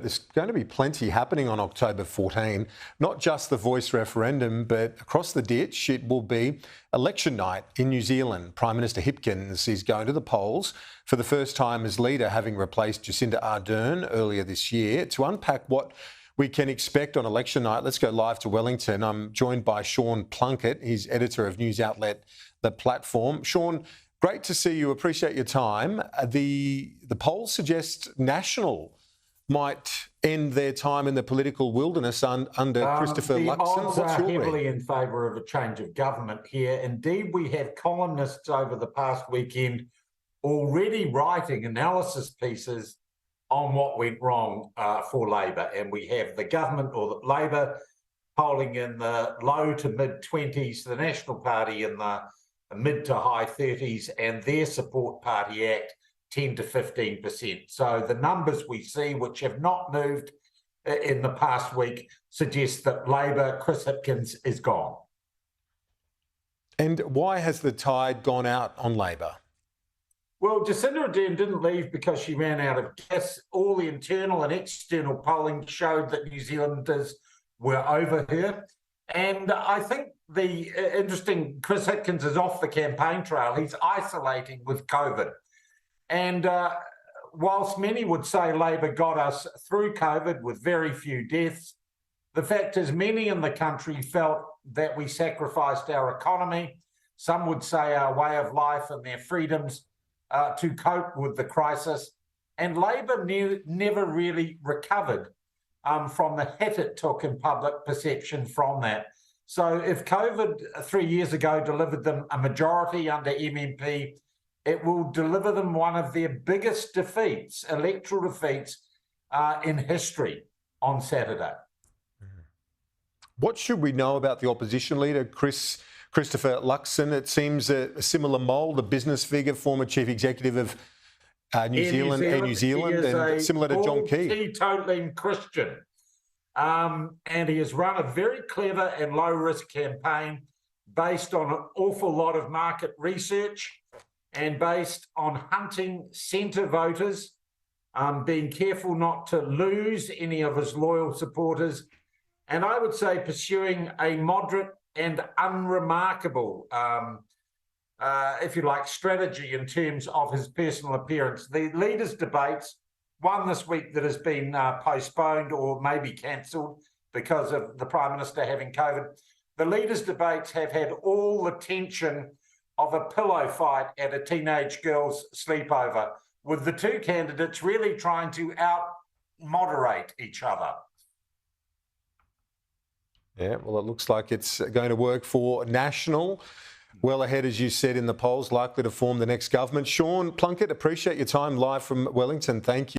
There's going to be plenty happening on October 14, not just the voice referendum, but across the ditch it will be election night in New Zealand. Prime Minister Hipkins is going to the polls for the first time as leader, having replaced Jacinda Ardern earlier this year. To unpack what we can expect on election night, let's go live to Wellington. I'm joined by Sean Plunket. He's editor of news outlet The Platform. Sean, great to see you. Appreciate your time. The polls suggest National might end their time in the political wilderness under Christopher Luxon. Odds are heavily in favour of a change of government here. Indeed, we have columnists over the past weekend already writing analysis pieces on what went wrong for Labor. And we have the government, or the Labor, polling in the low to mid-20s, the National Party in the mid to high 30s, and their Support Party Act 10 to 15%. So the numbers we see, which have not moved in the past week, suggest that Labor, Chris Hipkins, is gone. And why has the tide gone out on Labor? Well, Jacinda Ardern didn't leave because she ran out of gas. All the internal and external polling showed that New Zealanders were over her. And I think the interesting, Chris Hipkins is off the campaign trail. He's isolating with COVID. And whilst many would say Labor got us through COVID with very few deaths, the fact is many in the country felt that we sacrificed our economy. Some would say our way of life and their freedoms to cope with the crisis. And Labor never really recovered from the hit it took in public perception from that. So if COVID 3 years ago delivered them a majority under MMP, it will deliver them one of their biggest defeats, electoral defeats, in history on Saturday. What should we know about the opposition leader, Christopher Luxon? It seems a similar mould, a business figure, former chief executive of New Zealand, and similar to John Key. Teetotaling Christian. And he has run a very clever and low-risk campaign based on an awful lot of market research and based on hunting centre voters, being careful not to lose any of his loyal supporters, and I would say pursuing a moderate and unremarkable, if you like, strategy in terms of his personal appearance. The leaders' debates, one this week that has been postponed or maybe cancelled because of the Prime Minister having COVID, the leaders' debates have had all the tension of a pillow fight at a teenage girl's sleepover, with the two candidates really trying to out-moderate each other. Yeah, well, it looks like it's going to work for National. Well ahead, as you said, in the polls, likely to form the next government. Sean Plunket, appreciate your time live from Wellington. Thank you.